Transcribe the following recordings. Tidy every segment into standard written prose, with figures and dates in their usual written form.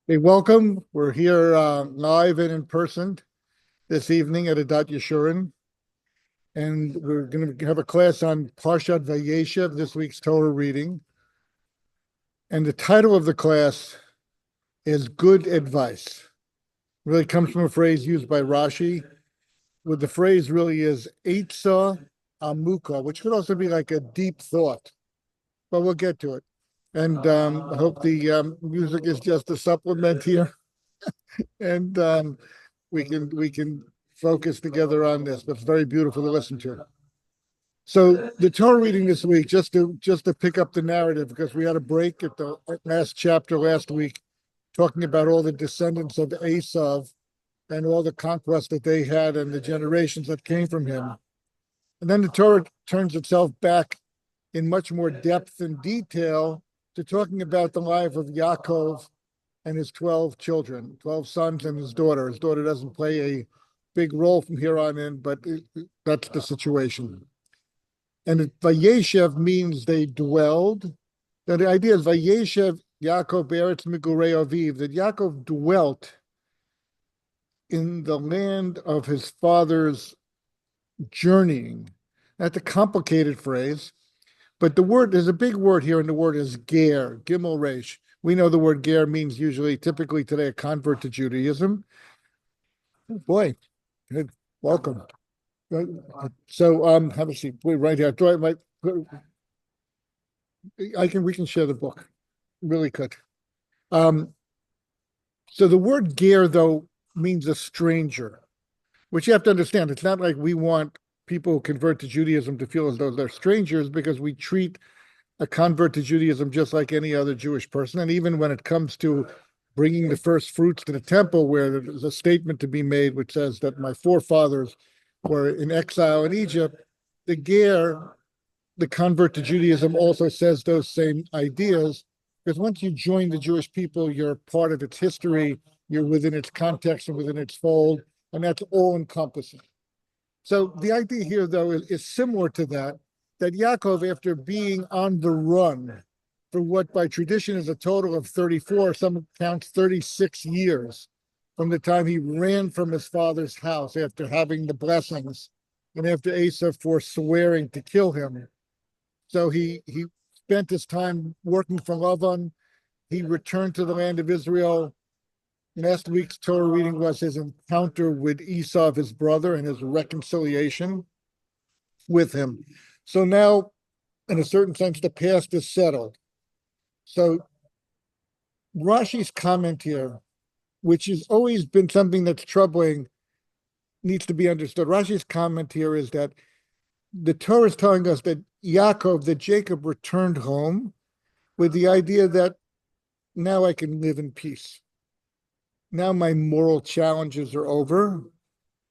Hey, welcome. We're here live and in person this evening at Adat Yeshurun, and we're going to have a class on Parshat VaYeshev, this week's Torah reading. And the title of the class is Good Advice. It really comes from a phrase used by Rashi, where the phrase really is Eitzah Amuka, which could also be like a deep thought, but we'll get to it. And I hope the music is just a supplement here. And we can focus together on this. But it's very beautiful to listen to. So the Torah reading this week, just to pick up the narrative, because we had a break at the last chapter last week, talking about all the descendants of Esav and all the conquest that they had and the generations that came from him. And then the Torah turns itself back in much more depth and detail to talking about the life of Yaakov and his 12 children, 12 sons and his daughter. His daughter doesn't play a big role from here on in, but that's the situation. And VaYeshev means they dwelled. Now the idea is VaYeshev Yaakov Be'eretz Migurei Aviv, that Yaakov dwelt in the land of his father's journeying. That's a complicated phrase, but the word, there's a big word here, and the word is ger, gimel resh. We know the word ger means typically today, a convert to Judaism. Oh boy, good. Welcome. So have a seat. Wait, right here. We can share the book. Really could. So the word ger, though, means a stranger, which you have to understand. It's not like we want people who convert to Judaism to feel as though they're strangers, because we treat a convert to Judaism just like any other Jewish person. And even when it comes to bringing the first fruits to the temple, where there's a statement to be made which says that my forefathers were in exile in Egypt, the ger, the convert to Judaism, also says those same ideas, because once you join the Jewish people, you're part of its history, you're within its context and within its fold, and that's all encompassing. So the idea here, though, is similar to that Yaakov, after being on the run for what by tradition is a total of 34, some counts 36 years, from the time he ran from his father's house after having the blessings and after Asa forswearing to kill him. So he spent his time working for Lavan. He returned to the land of Israel. Last week's Torah reading was his encounter with Esau, his brother, and his reconciliation with him. So now, in a certain sense, the past is settled. So Rashi's comment here, which has always been something that's troubling, needs to be understood. Rashi's comment here is that the Torah is telling us that Jacob returned home with the idea that now I can live in peace. Now my moral challenges are over.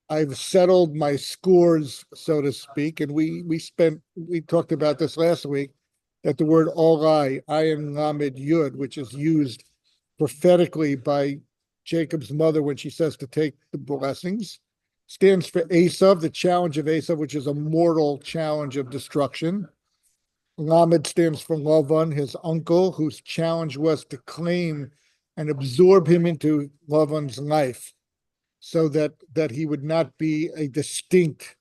I've settled my scores, so to speak. And we talked about this last week, that the word Orai, Ayin Lamed Yud, which is used prophetically by Jacob's mother when she says to take the blessings, stands for Esav, the challenge of Esav, which is a mortal challenge of destruction. Lamed stands for Lavan, his uncle, whose challenge was to claim and absorb him into Lavan's life, so that he would not be a distinct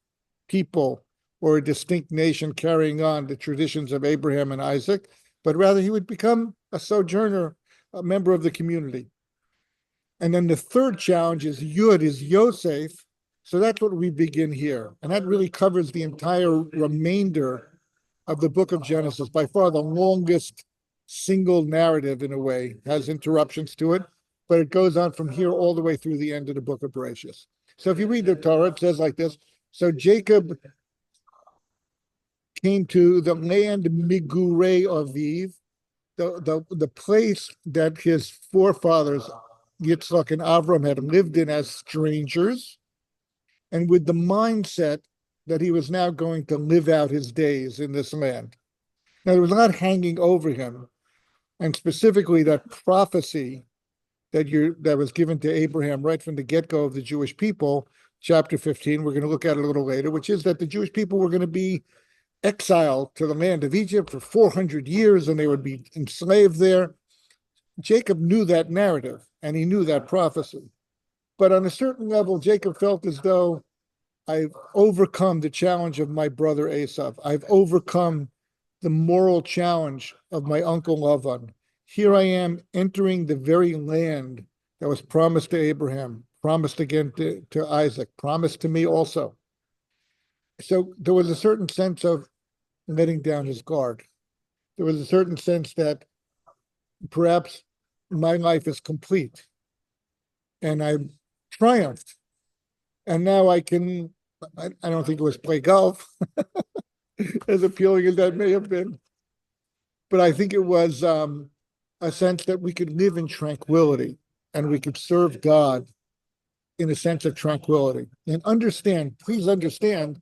people or a distinct nation carrying on the traditions of Abraham and Isaac, but rather he would become a sojourner, a member of the community. And then the third challenge is Yud, is Yosef. So that's what we begin here. And that really covers the entire remainder of the book of Genesis, by far the longest single narrative in a way, has interruptions to it, but it goes on from here all the way through the end of the book of Bereshit. So if you read the Torah, it says like this. So Jacob came to the land Migurei Aviv, the place that his forefathers, Yitzchak and Avram, had lived in as strangers, and with the mindset that he was now going to live out his days in this land. Now, there was a lot hanging over him, and specifically that prophecy that was given to Abraham right from the get-go of the Jewish people, chapter 15, we're going to look at it a little later, which is that the Jewish people were going to be exiled to the land of Egypt for 400 years, and they would be enslaved there. Jacob knew that narrative and he knew that prophecy. But on a certain level, Jacob felt as though I've overcome the challenge of my brother Esav. I've overcome the moral challenge of my uncle Lavan. Here I am entering the very land that was promised to Abraham, promised again to Isaac, promised to me also. So there was a certain sense of letting down his guard. There was a certain sense that perhaps my life is complete and I've triumphed. And now I don't think it was play golf, as appealing as that may have been, but I think it was a sense that we could live in tranquility and we could serve God in a sense of tranquility. And please understand,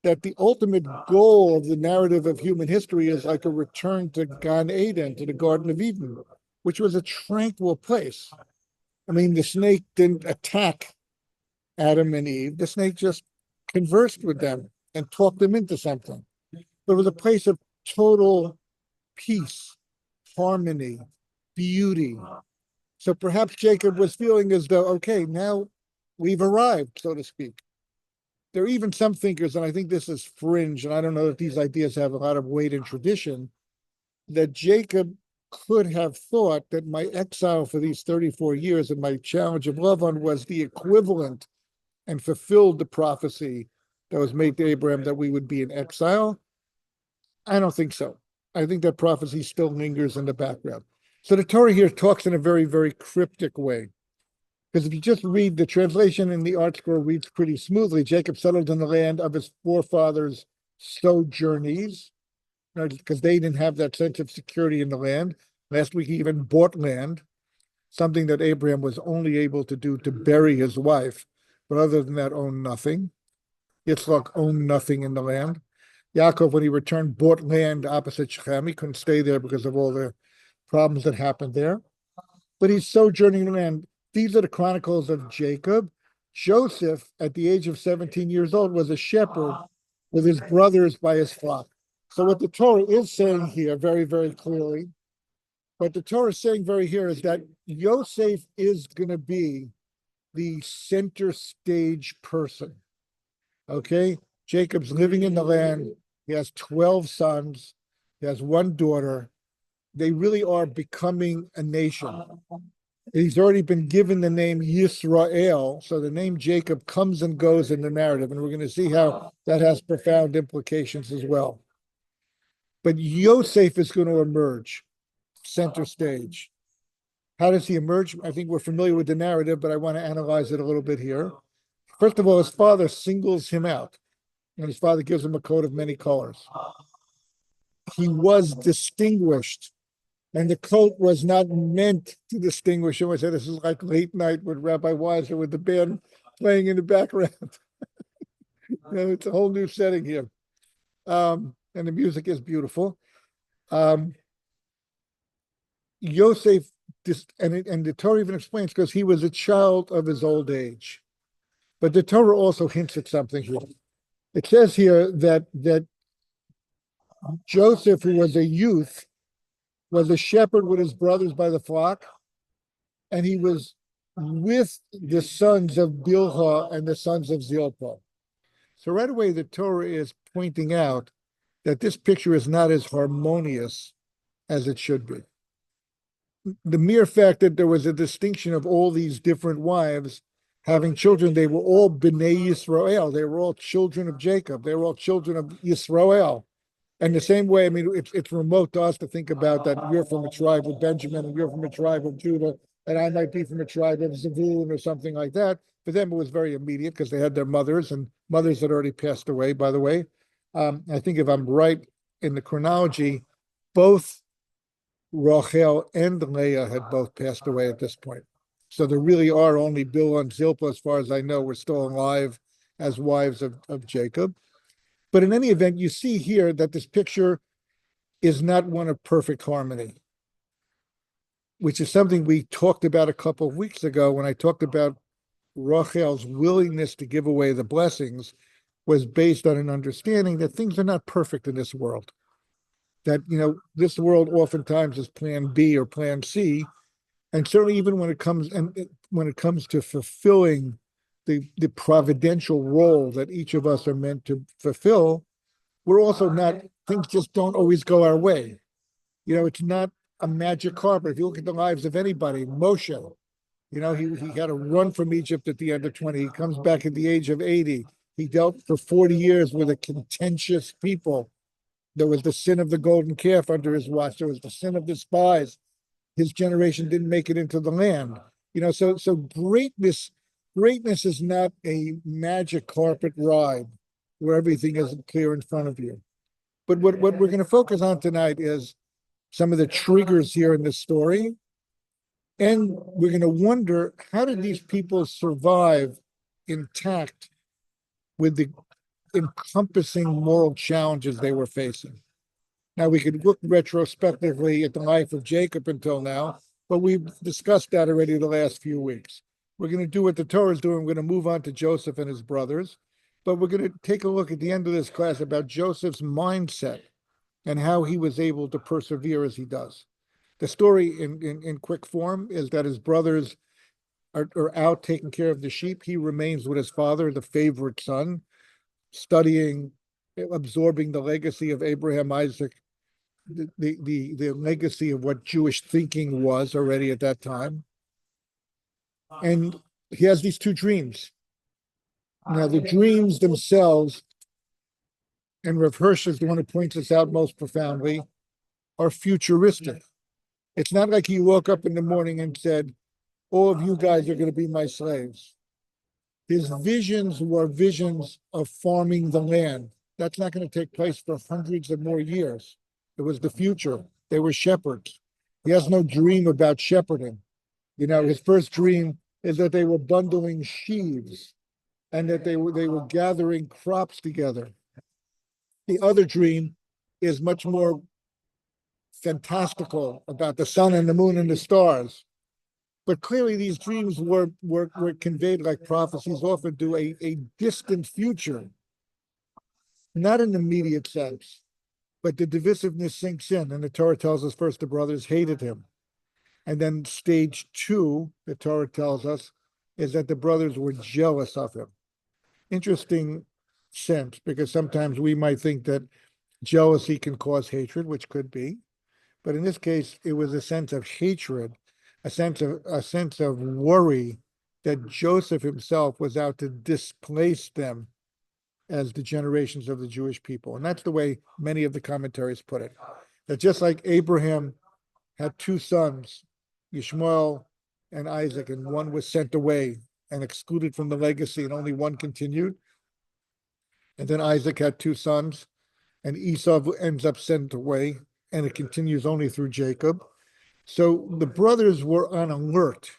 that the ultimate goal of the narrative of human history is like a return to Gan Eden, to the Garden of Eden, which was a tranquil place. I mean, the snake didn't attack Adam and Eve. The snake just conversed with them and talked them into something. But it was a place of total peace, harmony, beauty. So perhaps Jacob was feeling as though, okay, now we've arrived, so to speak. There are even some thinkers, and I think this is fringe, and I don't know if these ideas have a lot of weight in tradition, that Jacob could have thought that my exile for these 34 years and my challenge of Lavan was the equivalent and fulfilled the prophecy that was made to Abraham that we would be in exile. I don't think so. I think that prophecy still lingers in the background. So the Torah here talks in a very, very cryptic way. Because if you just read the translation in the Art Scroll, reads pretty smoothly. Jacob settled in the land of his forefathers' sojourneys, because they didn't have that sense of security in the land. Last week, he even bought land, something that Abraham was only able to do to bury his wife, but other than that, owned nothing. Yitzchak owned nothing in the land. Yaakov, when he returned, bought land opposite Shechem. He couldn't stay there because of all the problems that happened there. But he's sojourning in the land. These are the chronicles of Jacob. Joseph, at the age of 17 years old, was a shepherd with his brothers by his flock. So what the Torah is saying here very, very clearly, what the Torah is saying very here is that Yosef is going to be the center stage person. Okay? Jacob's living in the land. He has 12 sons. He has one daughter. They really are becoming a nation. He's already been given the name Yisrael, so the name Jacob comes and goes in the narrative, and we're going to see how that has profound implications as well. But Yosef is going to emerge, center stage. How does he emerge? I think we're familiar with the narrative, but I want to analyze it a little bit here. First of all, his father singles him out, and his father gives him a coat of many colors. He was distinguished. And the coat was not meant to distinguish him. I said, this is like late night with Rabbi Weiser with the band playing in the background. It's a whole new setting here. And the music is beautiful. Yosef, and the Torah even explains, because he was a child of his old age. But the Torah also hints at something here. It says here that Joseph, who was a youth, was a shepherd with his brothers by the flock, and he was with the sons of Bilhah and the sons of Zilpah. So right away, the Torah is pointing out that this picture is not as harmonious as it should be. The mere fact that there was a distinction of all these different wives having children, they were all Bnei Yisrael. They were all children of Jacob. They were all children of Yisrael. And the same way, I mean, it's remote to us to think about that you're from a tribe of Benjamin and you're from a tribe of Judah, and I might be from a tribe of Zebulun or something like that. For them, it was very immediate because they had their mothers, and mothers had already passed away, by the way. I think if I'm right in the chronology, both Rachel and Leah had both passed away at this point. So there really are only Bilhah and Zilpah, as far as I know, were still alive as wives of Jacob. But in any event, you see here that this picture is not one of perfect harmony, which is something we talked about a couple of weeks ago when I talked about Rachel's willingness to give away the blessings was based on an understanding that things are not perfect in this world. That, this world oftentimes is plan B or plan C, And certainly even when it comes to fulfilling the providential role that each of us are meant to fulfill, we're also not, things just don't always go our way. It's not a magic carpet. If you look at the lives of anybody, Moshe, he had to run from Egypt at the end of 20. He comes back at the age of 80. He dealt for 40 years with a contentious people. There was the sin of the golden calf under his watch. There was the sin of the spies. His generation didn't make it into the land. So greatness is not a magic carpet ride where everything is clear in front of you. But what we're going to focus on tonight is some of the triggers here in this story. And we're going to wonder, how did these people survive intact with the encompassing moral challenges they were facing? Now, we could look retrospectively at the life of Jacob until now, but we've discussed that already the last few weeks. We're going to do what the Torah is doing. We're going to move on to Joseph and his brothers, but we're going to take a look at the end of this class about Joseph's mindset and how he was able to persevere as he does. The story in quick form is that his brothers are out taking care of the sheep. He remains with his father, the favorite son, studying, absorbing the legacy of Abraham, Isaac, the legacy of what Jewish thinking was already at that time. And he has these two dreams. Now, the dreams themselves, and Rav Hirsch is the one who points this out most profoundly, are futuristic. It's not like he woke up in the morning and said, all of you guys are going to be my slaves. His visions were visions of farming the land. That's not going to take place for hundreds of more years. It was the future. They were shepherds. He has no dream about shepherding. His first dream is that they were bundling sheaves and that they were gathering crops together. The other dream is much more fantastical, about the sun and the moon and the stars. But clearly these dreams were conveyed, like prophecies often do, a distant future, not an immediate sense. But the divisiveness sinks in, and the Torah tells us first the brothers hated him. And then stage 2, the Torah tells us, is that the brothers were jealous of him. Interesting sense, because sometimes we might think that jealousy can cause hatred, which could be. But in this case, it was a sense of hatred, a sense of worry that Joseph himself was out to displace them as the generations of the Jewish people. And that's the way many of the commentaries put it. That just like Abraham had two sons, Ishmael and Isaac, and one was sent away and excluded from the legacy, and only one continued. And then Isaac had two sons, and Esau ends up sent away, and it continues only through Jacob. So the brothers were on alert.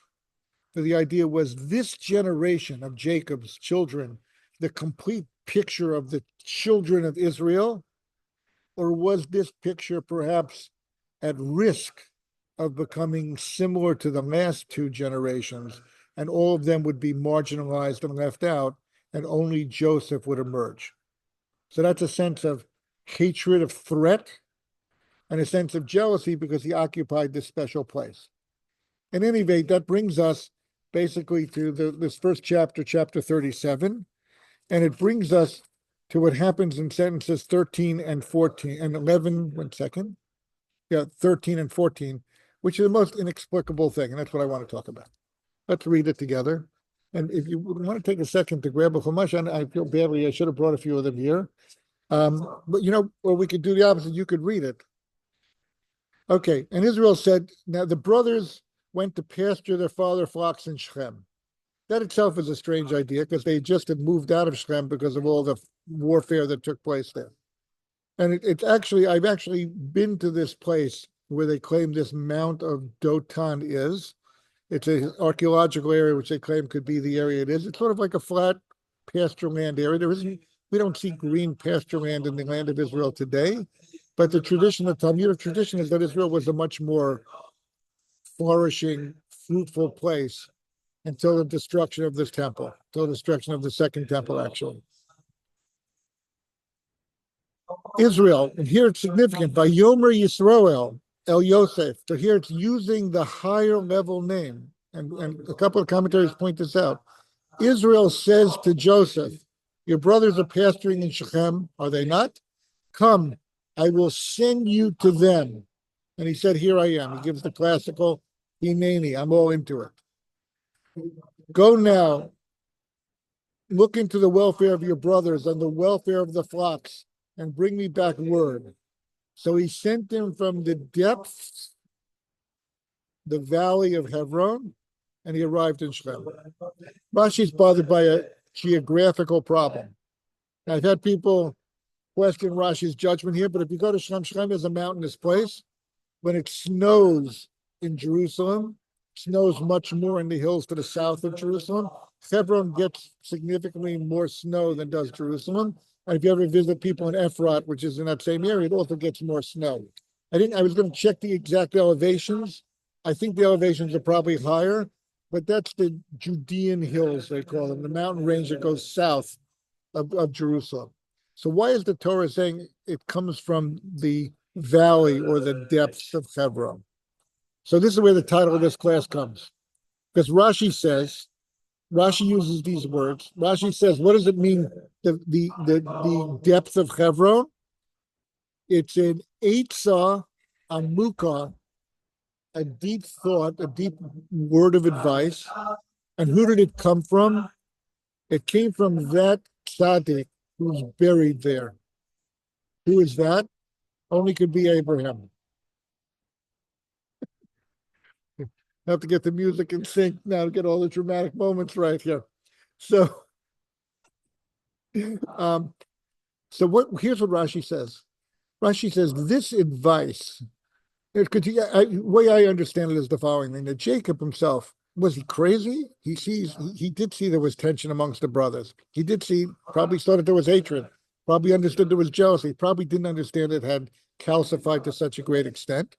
So the idea was, this generation of Jacob's children the complete picture of the children of Israel? Or was this picture perhaps at risk of becoming similar to the last two generations, and all of them would be marginalized and left out, and only Joseph would emerge? So that's a sense of hatred, of threat, and a sense of jealousy because he occupied this special place. In any event, that brings us basically to this first chapter, chapter 37, and it brings us to what happens in sentences 13 and 14 and 11, 13 and 14, which is the most inexplicable thing, and that's what I want to talk about. Let's read it together. And if you want to take a second to grab a chumash, and I feel badly, I should have brought a few of them here. But or we could do the opposite. You could read it. Okay. And Israel said, now the brothers went to pasture their father's flocks in Shechem. That itself is a strange idea because they just had moved out of Shechem because of all the warfare that took place there. And I've actually been to this place where they claim this Mount of Dotan is. It's an archaeological area which they claim could be the area it is. It's sort of like a flat pasture land area. We don't see green pasture land in the land of Israel today, but the tradition, the Talmudic tradition, is that Israel was a much more flourishing, fruitful place until the destruction of this temple, until the destruction of the second temple, actually. Israel, and here it's significant, Vayomer Yisroel, El Yosef. So here it's using the higher level name. And a couple of commentaries point this out. Israel says to Joseph, your brothers are pasturing in Shechem, are they not? Come, I will send you to them. And he said, here I am. He gives the classical, Hineni, I'm all into it. Go now, look into the welfare of your brothers and the welfare of the flocks, and bring me back word. So he sent him from the depths, the valley of Hebron, and he arrived in Shechem. Rashi's bothered by a geographical problem. I've had people question Rashi's judgment here, but if you go to Shechem, Shechem is a mountainous place. When it snows in Jerusalem, snows much more in the hills to the south of Jerusalem. Hebron gets significantly more snow than does Jerusalem. And if you ever visit people in Ephrat, which is in that same area, it also gets more snow. I was going to check the exact elevations. I think the elevations are probably higher, but that's the Judean hills, they call them, the mountain range that goes south of Jerusalem. So why is the Torah saying it comes from the valley or the depths of Hebron? So this is where the title of this class comes. Because Rashi uses these words. Rashi says, what does it mean, the depth of Hebron? It's an Eitzah Amuka, a deep thought, a deep word of advice. And who did it come from? It came from that tzaddik who's buried there. Who is that? Only could be Abraham. Have to get the music in sync now to get all the dramatic moments right here. So, here's what Rashi says. Rashi says this advice. The way I understand it is the following thing: that Jacob himself, was he crazy? He did see there was tension amongst the brothers. He did see, probably saw that there was hatred. Probably understood there was jealousy. Probably didn't understand it had calcified to such a great extent.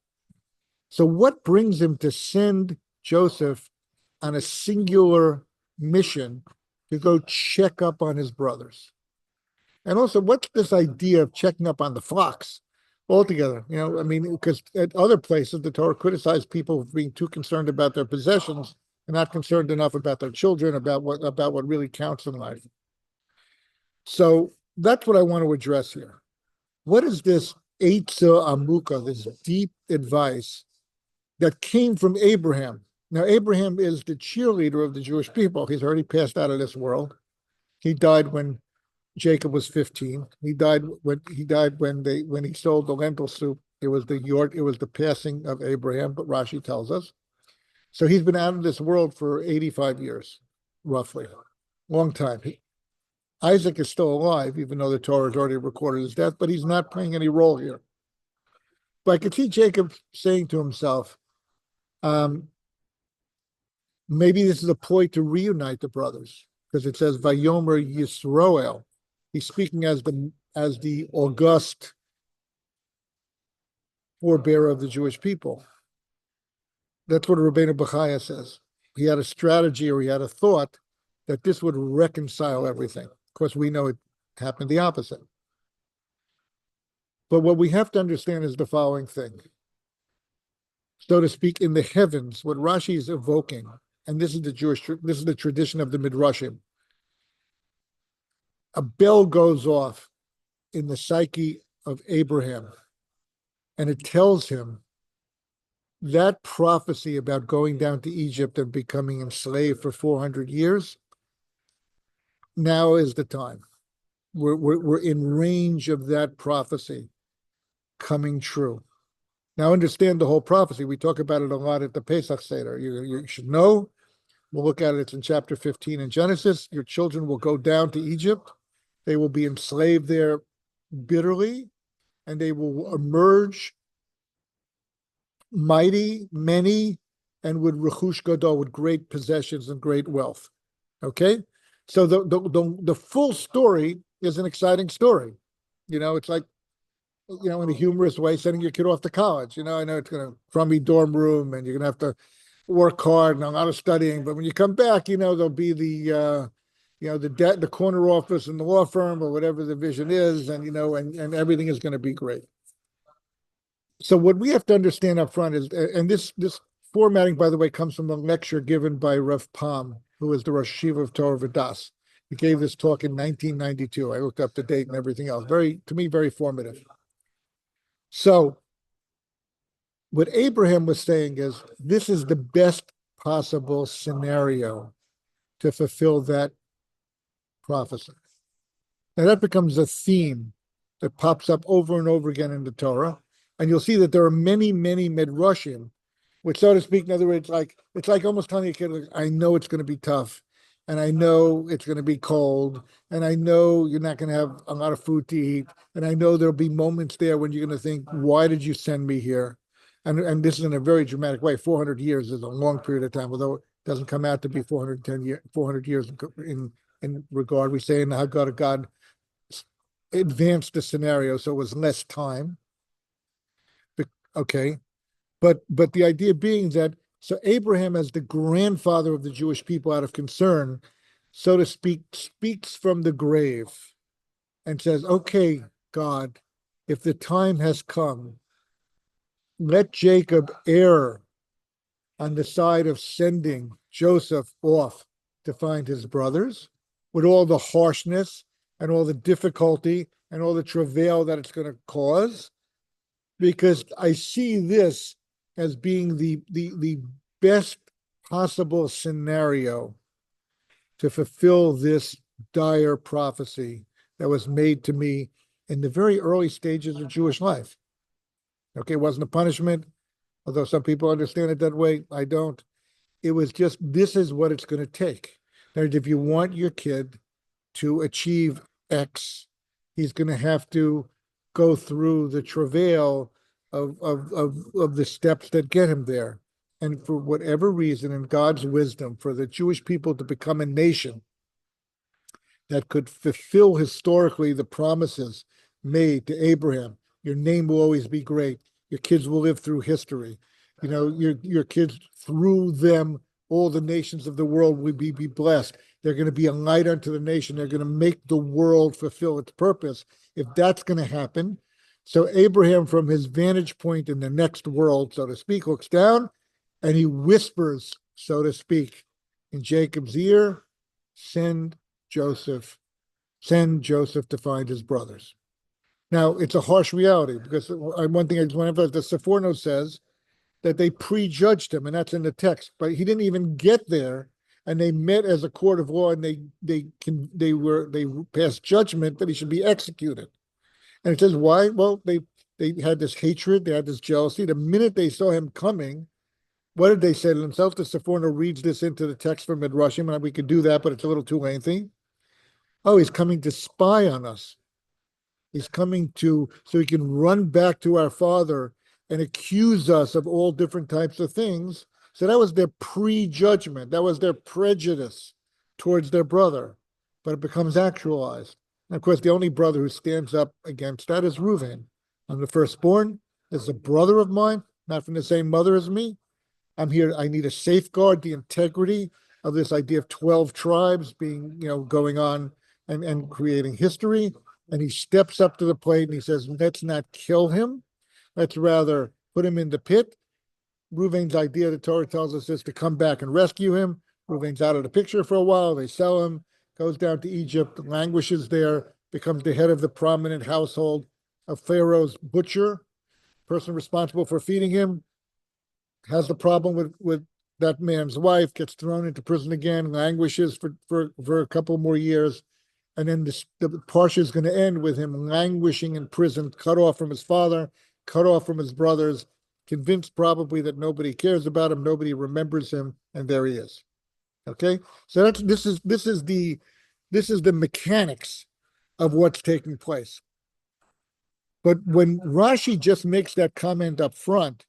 So what brings him to send Joseph on a singular mission to go check up on his brothers? And also, what's this idea of checking up on the flocks altogether? Because at other places, the Torah criticized people for being too concerned about their possessions and not concerned enough about their children, about what really counts in life. So that's what I want to address here. What is this Eitzah Amuka, this deep advice that came from Abraham? Now, Abraham is the cheerleader of the Jewish people. He's already passed out of this world. He died when Jacob was 15. He died when he sold the lentil soup. It was the passing of Abraham, but Rashi tells us. So he's been out of this world for 85 years, roughly. Long time. Isaac is still alive, even though the Torah has already recorded his death, but he's not playing any role here. But I could see Jacob saying to himself, maybe this is a ploy to reunite the brothers, because it says Vayomer Yisroel. He's speaking as the august forebearer of the Jewish people. That's what Rabbeinu Bechaya says. He had a strategy, or he had a thought that this would reconcile everything. Of course, we know it happened the opposite. But what we have to understand is the following thing. So to speak, in the heavens, what Rashi is evoking, and this is the tradition of the Midrashim. A bell goes off in the psyche of Abraham, and it tells him that prophecy about going down to Egypt and becoming enslaved for 400 years, now is the time. We're in range of that prophecy coming true. Now understand the whole prophecy. We talk about it a lot at the Pesach Seder. You should know. We'll look at it. It's in chapter 15 in Genesis. Your children will go down to Egypt. They will be enslaved there bitterly, and they will emerge mighty, many, and with rechush gadol, with great possessions and great wealth. Okay? So the full story is an exciting story. It's like, in a humorous way, sending your kid off to college. I know it's going to crummy dorm room, and you're going to have to work hard and a lot of studying. But when you come back, there'll be the corner office in the law firm or whatever the vision is, and and everything is going to be great. So what we have to understand up front is, and this formatting, by the way, comes from a lecture given by Rav Pam, who was the Rosh Yeshiva of Torah Vodaas. He gave this talk in 1992. I looked up the date and everything else. Very, to me, very formative. So what Abraham was saying is, this is the best possible scenario to fulfill that prophecy. Now that becomes a theme that pops up over and over again in the Torah. And you'll see that there are many, many midrashim, which, so to speak, in other words, it's like almost telling a kid, like, I know it's going to be tough, and I know it's going to be cold, and I know you're not going to have a lot of food to eat, and I know there'll be moments there when you're going to think, why did you send me here? And this is in a very dramatic way. 400 years is a long period of time, although it doesn't come out to be 400 years in regard. We say in the Haggadah, God advanced the scenario, so it was less time. Okay, but the idea being that, so Abraham, as the grandfather of the Jewish people, out of concern, so to speak, speaks from the grave and says, "Okay, God, if the time has come, let Jacob err on the side of sending Joseph off to find his brothers, with all the harshness and all the difficulty and all the travail that it's going to cause, because I see this as being the best possible scenario to fulfill this dire prophecy that was made to me in the very early stages of Jewish life." Okay, it wasn't a punishment, although some people understand it that way. I don't. It was just, this is what it's going to take. Now, if you want your kid to achieve X, he's going to have to go through the travail of the steps that get him there. And for whatever reason, in God's wisdom, for the Jewish people to become a nation that could fulfill historically the promises made to Abraham, your name will always be great. Your kids will live through history. You know, your kids, through them, all the nations of the world will be blessed. They're going to be a light unto the nation. They're going to make the world fulfill its purpose. If that's going to happen, so Abraham, from his vantage point in the next world, so to speak, looks down and he whispers, so to speak, in Jacob's ear, send Joseph, send Joseph to find his brothers. Now, it's a harsh reality, because one thing I just want to emphasize, the Seforno says that they prejudged him, and that's in the text, but he didn't even get there, and they met as a court of law, and they passed judgment that he should be executed. And it says why? Well, they had this hatred, they had this jealousy. The minute they saw him coming, what did they say to themselves? The Seforno reads this into the text from Midrashim, and we could do that, but it's a little too lengthy. Oh, he's coming to spy on us. He's coming so he can run back to our father and accuse us of all different types of things. So that was their prejudgment. That was their prejudice towards their brother. But it becomes actualized. And of course, the only brother who stands up against that is Reuven. I'm the firstborn. This is a brother of mine, not from the same mother as me. I'm here. I need to safeguard the integrity of this idea of 12 tribes being, going on and creating history. And he steps up to the plate and he says, let's not kill him. Let's rather put him in the pit. Reuven's idea, the Torah tells us, is to come back and rescue him. Reuven's out of the picture for a while. They sell him, goes down to Egypt, languishes there, becomes the head of the prominent household of Pharaoh's butcher, person responsible for feeding him, has the problem with that man's wife, gets thrown into prison again, languishes for a couple more years. And then the parsha is going to end with him languishing in prison, cut off from his father, cut off from his brothers, convinced probably that nobody cares about him, nobody remembers him, and there he is. Okay, so this is the mechanics of what's taking place. But when Rashi just makes that comment up front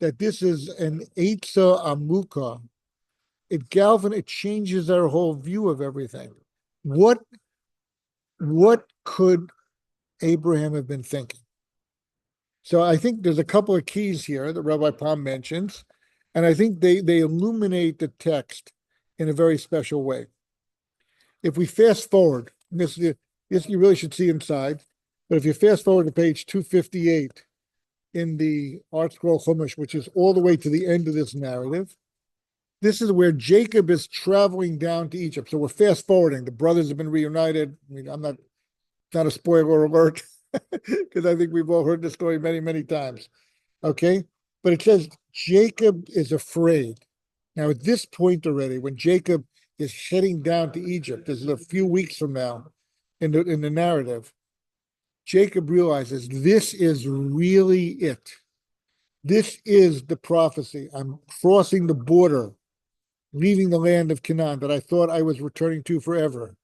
that this is an Eitzah Amuka, it changes our whole view of everything. What could Abraham have been thinking? So I think there's a couple of keys here that Rabbi Pam mentions, and I think they illuminate the text in a very special way. If we fast forward, this you really should see inside, but if you fast forward to page 258 in the Art Scroll Chumash, which is all the way to the end of this narrative. This is where Jacob is traveling down to Egypt. So we're fast forwarding. The brothers have been reunited. I mean, I'm not a spoiler alert because I think we've all heard the story many, many times. Okay. But it says Jacob is afraid. Now, at this point already, when Jacob is heading down to Egypt, this is a few weeks from now in the narrative, Jacob realizes this is really it. This is the prophecy. I'm crossing the border, leaving the land of Canaan that I thought I was returning to forever.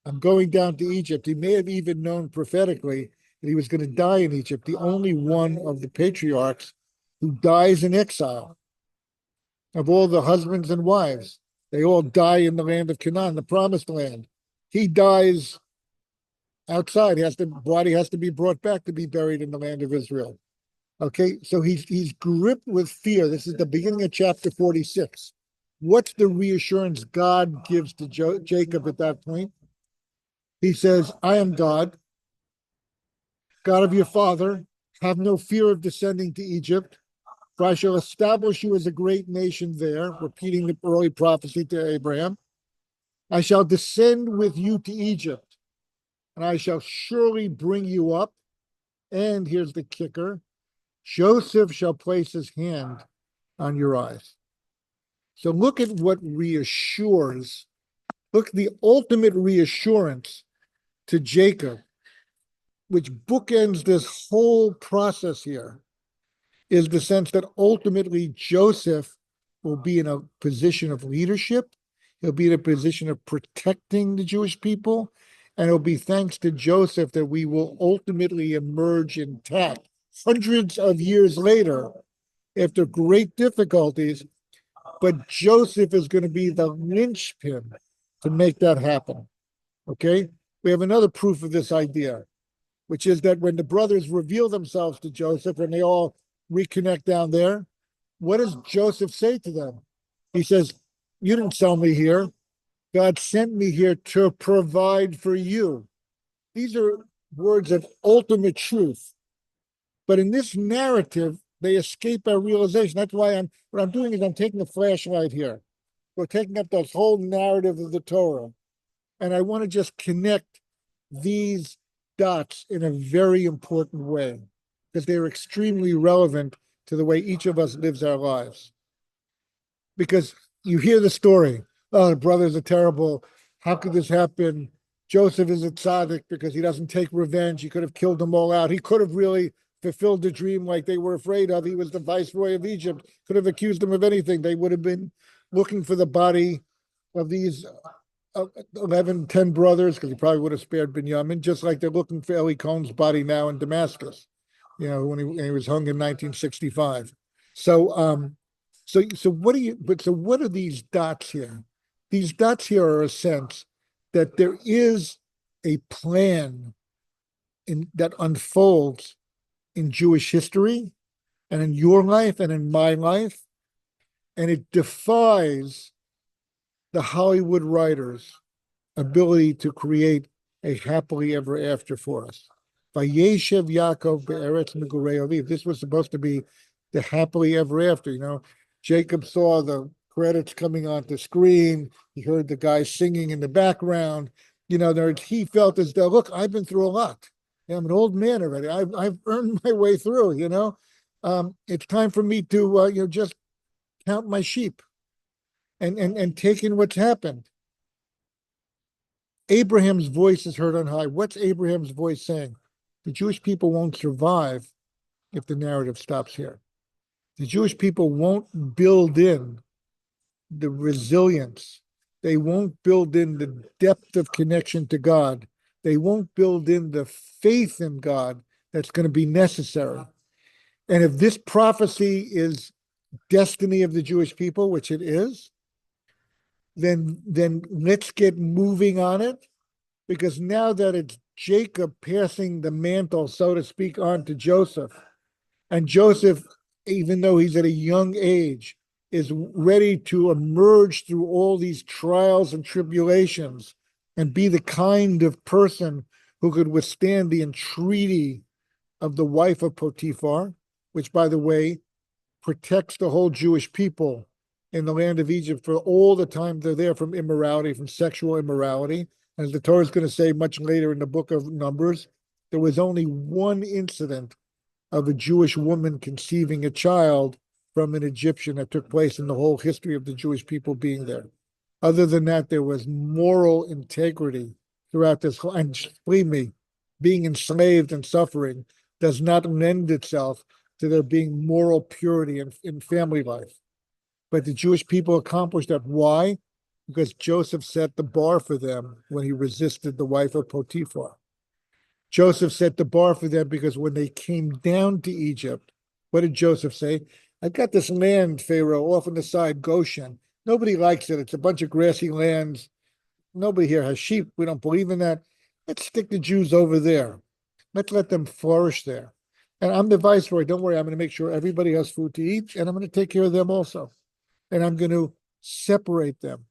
I'm going down to Egypt. He may have even known prophetically that he was going to die in Egypt, the only one of the patriarchs who dies in exile. Of all the husbands and wives, they all die in the land of Canaan, the promised land. He dies outside. Body has to be brought back to be buried in the land of Israel. Okay, so he's gripped with fear. This is the beginning of chapter 46. What's the reassurance God gives to Jacob at that point? He says, I am God, God of your father. Have no fear of descending to Egypt, for I shall establish you as a great nation there, repeating the early prophecy to Abraham. I shall descend with you to Egypt, and I shall surely bring you up. And here's the kicker, Joseph shall place his hand on your eyes. So look at what reassures, look, the ultimate reassurance to Jacob, which bookends this whole process here, is the sense that ultimately Joseph will be in a position of leadership. He'll be in a position of protecting the Jewish people. And it'll be thanks to Joseph that we will ultimately emerge intact hundreds of years later after great difficulties. But Joseph is going to be the linchpin to make that happen. Okay? We have another proof of this idea, which is that when the brothers reveal themselves to Joseph and they all reconnect down there, what does Joseph say to them? He says, you didn't sell me here. God sent me here to provide for you. These are words of ultimate truth. But in this narrative, they escape our realization. That's why what I'm doing is I'm taking a flashlight here. We're taking up this whole narrative of the Torah. And I want to just connect these dots in a very important way because they're extremely relevant to the way each of us lives our lives. Because you hear the story, oh, the brothers are terrible. How could this happen? Joseph is a tzaddik because he doesn't take revenge. He could have killed them all out. He could have really fulfilled the dream like they were afraid of. He was the viceroy of Egypt, could have accused them of anything. They would have been looking for the body of these 11, 10 brothers, because he probably would have spared Binyamin, just like they're looking for Eli Cohen's body now in Damascus, when he was hung in 1965. So what are these dots here? These dots here are a sense that there is a plan that unfolds in Jewish history and in your life and in my life, and it defies the Hollywood writers' ability to create a happily ever after for us. VaYeshev Yaakov be'eretz megurei aviv. This was supposed to be the happily ever after. Jacob saw the credits coming onto screen. He heard the guy singing in the background. He felt as though, look, I've been through a lot. I'm an old man already. I've earned my way through. It's time for me to just count my sheep and take in what's happened. Abraham's voice is heard on high. What's Abraham's voice saying? The Jewish people won't survive if the narrative stops here. The Jewish people won't build in the resilience. They won't build in the depth of connection to God. They won't build in the faith in God that's going to be necessary. And if this prophecy is destiny of the Jewish people, which it is, then let's get moving on it. Because now that it's Jacob passing the mantle, so to speak, on to Joseph, and Joseph, even though he's at a young age, is ready to emerge through all these trials and tribulations and be the kind of person who could withstand the entreaty of the wife of Potiphar, which, by the way, protects the whole Jewish people in the land of Egypt for all the time they're there from immorality, from sexual immorality. As the Torah is going to say much later in the book of Numbers, there was only one incident of a Jewish woman conceiving a child from an Egyptian that took place in the whole history of the Jewish people being there. Other than that, there was moral integrity throughout this whole, and believe me, being enslaved and suffering does not lend itself to there being moral purity in family life. But the Jewish people accomplished that. Why? Because Joseph set the bar for them when he resisted the wife of Potiphar. Joseph set the bar for them because when they came down to Egypt, what did Joseph say? I've got this land, Pharaoh, off on the side, Goshen. Nobody likes it. It's a bunch of grassy lands. Nobody here has sheep. We don't believe in that. Let's stick the Jews over there. Let's let them flourish there. And I'm the viceroy. Don't worry. I'm going to make sure everybody has food to eat, and I'm going to take care of them also. And I'm going to separate them.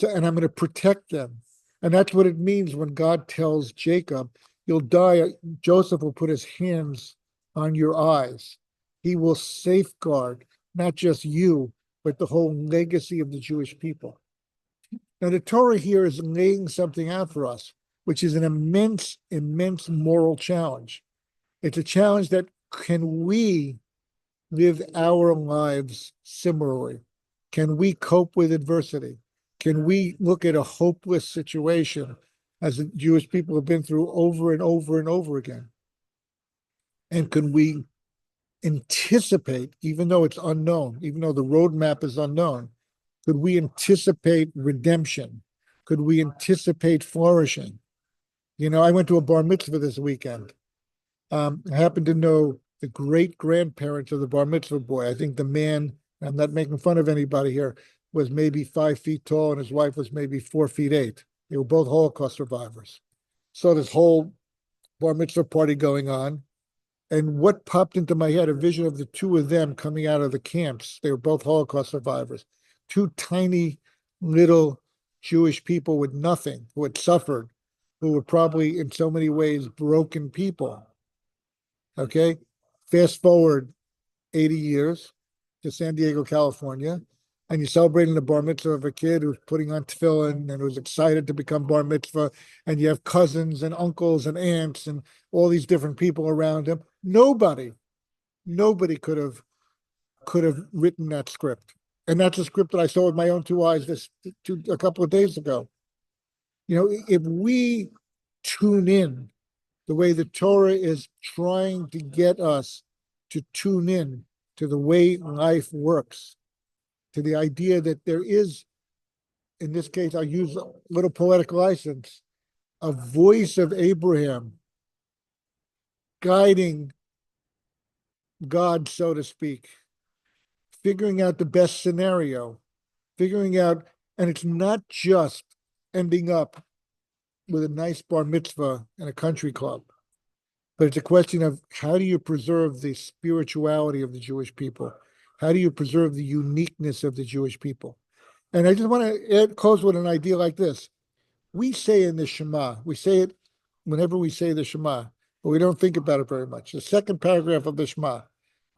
And I'm going to protect them. And that's what it means when God tells Jacob, you'll die. Joseph will put his hands on your eyes. He will safeguard not just you, but the whole legacy of the Jewish people. Now, the Torah here is laying something out for us, which is an immense, immense moral challenge. It's a challenge that can we live our lives similarly? Can we cope with adversity? Can we look at a hopeless situation as the Jewish people have been through over and over and over again? And can we anticipate, even though it's unknown, even though the roadmap is unknown, could we anticipate redemption? Could we anticipate flourishing? You know, I went to a bar mitzvah this weekend. I happen to know the great grandparents of the bar mitzvah boy. I think the man, I'm not making fun of anybody here, was maybe 5 feet tall and his wife was maybe 4 feet 8. They were both Holocaust survivors. So this whole bar mitzvah party going on. And what popped into my head, a vision of the two of them coming out of the camps. They were both Holocaust survivors. Two tiny little Jewish people with nothing, who had suffered, who were probably in so many ways broken people. Okay, fast forward 80 years to San Diego, California, and you're celebrating the bar mitzvah of a kid who's putting on tefillin and who's excited to become bar mitzvah, and you have cousins and uncles and aunts and all these different people around him. Nobody could have written that script, and that's a script that I saw with my own two eyes a couple of days ago. You know, if we tune in the way the Torah is trying to get us to tune in to the way life works, to the idea that there is, in this case, I'll use a little poetic license, a voice of Abraham guiding God, so to speak, figuring out the best scenario, figuring out, and it's not just ending up with a nice bar mitzvah and a country club. But it's a question of how do you preserve the spirituality of the Jewish people? How do you preserve the uniqueness of the Jewish people? And I just want to close with an idea like this. We say in the Shema, we say it whenever we say the Shema, but we don't think about it very much. The second paragraph of the Shema,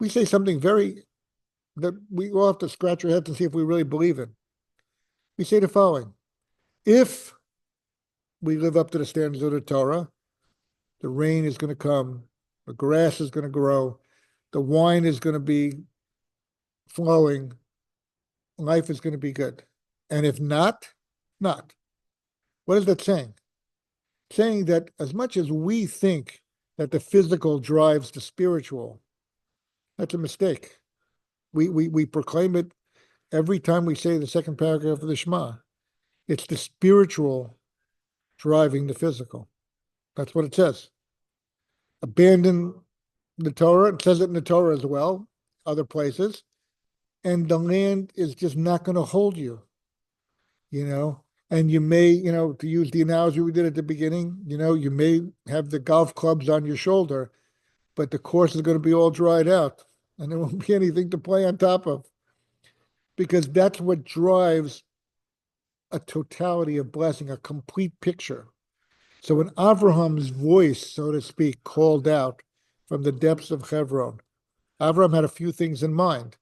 we say something very, that we all have to scratch our heads and see if we really believe in. We say the following: if we live up to the standards of the Torah, the rain is going to come, the grass is going to grow, the wine is going to be flowing, life is going to be good. And if not, not. What is that saying? Saying that as much as we think that the physical drives the spiritual, that's a mistake. We proclaim it every time we say the second paragraph of the Shema. It's the spiritual driving the physical. That's what it says. Abandon the Torah. It says it in the Torah as well, other places. And the land is just not going to hold you, you know. And you may, you know, to use the analogy we did at the beginning, you know, you may have the golf clubs on your shoulder, but the course is going to be all dried out and there won't be anything to play on top of, because that's what drives a totality of blessing, a complete picture. So when Abraham's voice, so to speak, called out from the depths of Hebron, Avram had a few things in mind.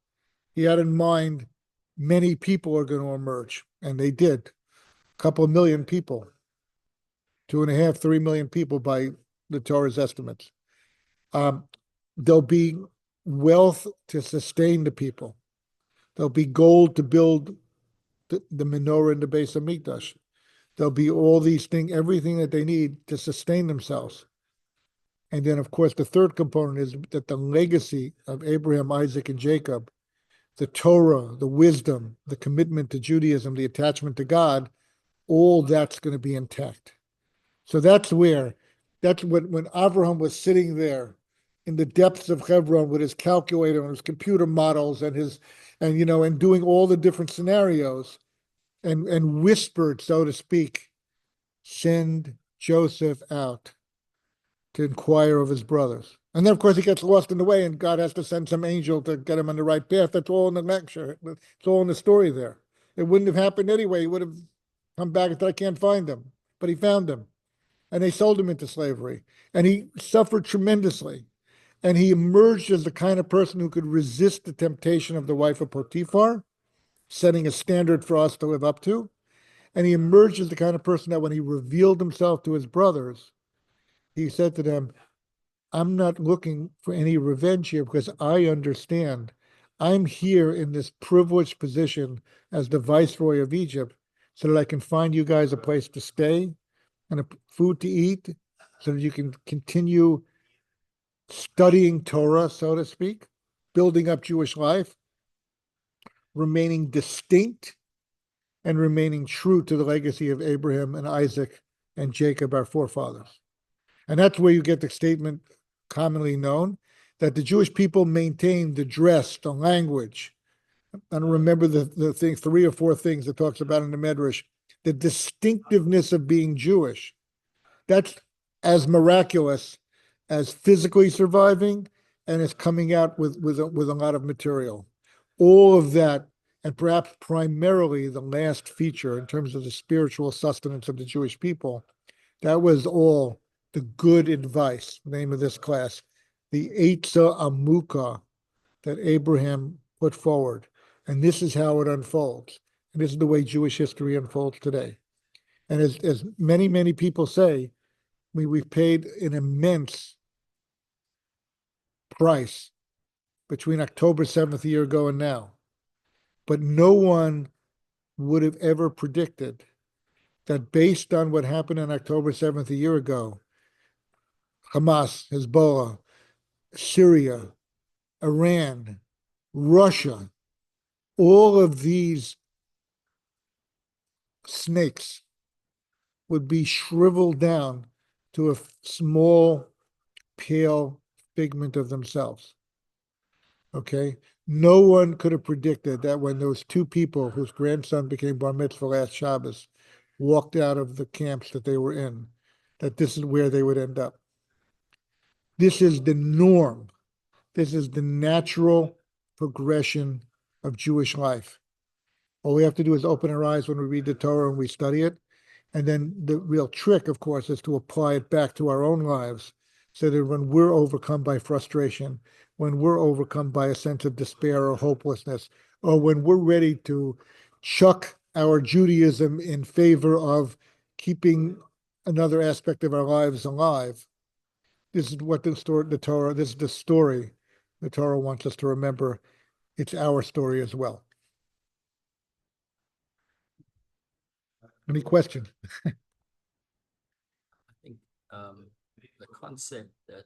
He had in mind many people are going to emerge, and they did. A couple of million people, 2.5, 3 million people by the Torah's estimates. There'll be wealth to sustain the people. There'll be gold to build the menorah and the base of Mikdash. There'll be all these things, everything that they need to sustain themselves. And then, of course, the third component is that the legacy of Abraham, Isaac, and Jacob, the Torah, the wisdom, the commitment to Judaism, the attachment to God, all that's going to be intact. So that's when Abraham was sitting there in the depths of Hebron with his calculator and his computer models and doing all the different scenarios and whispered, so to speak, send Joseph out to inquire of his brothers. And then, of course, he gets lost in the way, and God has to send some angel to get him on the right path. That's all in the lecture. It's all in the story there. It wouldn't have happened anyway. He would have come back and said, I can't find him. But he found him. And they sold him into slavery. And he suffered tremendously. And he emerged as the kind of person who could resist the temptation of the wife of Potiphar, setting a standard for us to live up to. And he emerged as the kind of person that when he revealed himself to his brothers, he said to them, I'm not looking for any revenge here because I understand I'm here in this privileged position as the viceroy of Egypt so that I can find you guys a place to stay and food to eat so that you can continue studying Torah, so to speak, building up Jewish life, remaining distinct and remaining true to the legacy of Abraham and Isaac and Jacob, our forefathers. And that's where you get the statement commonly known that the Jewish people maintain the dress, the language. I don't remember the thing, 3 or 4 things it talks about in the Medrash, the distinctiveness of being Jewish. That's as miraculous as physically surviving and as coming out with a lot of material. All of that, and perhaps primarily the last feature in terms of the spiritual sustenance of the Jewish people, that was all the good advice, name of this class, the Eitzah Amuka that Abraham put forward. And this is how it unfolds. And this is the way Jewish history unfolds today. And as many, many people say, we've paid an immense price between October 7th a year ago and now. But no one would have ever predicted that based on what happened on October 7th a year ago, Hamas, Hezbollah, Syria, Iran, Russia, all of these snakes would be shriveled down to a small, pale figment of themselves. Okay? No one could have predicted that when those 2 people whose grandson became bar mitzvah last Shabbos walked out of the camps that they were in, that this is where they would end up. This is the norm. This is the natural progression of Jewish life. All we have to do is open our eyes when we read the Torah and we study it. And then the real trick, of course, is to apply it back to our own lives so that when we're overcome by frustration, when we're overcome by a sense of despair or hopelessness, or when we're ready to chuck our Judaism in favor of keeping another aspect of our lives alive, this is what this is the story the Torah wants us to remember. It's our story as well. Any questions? I think the concept that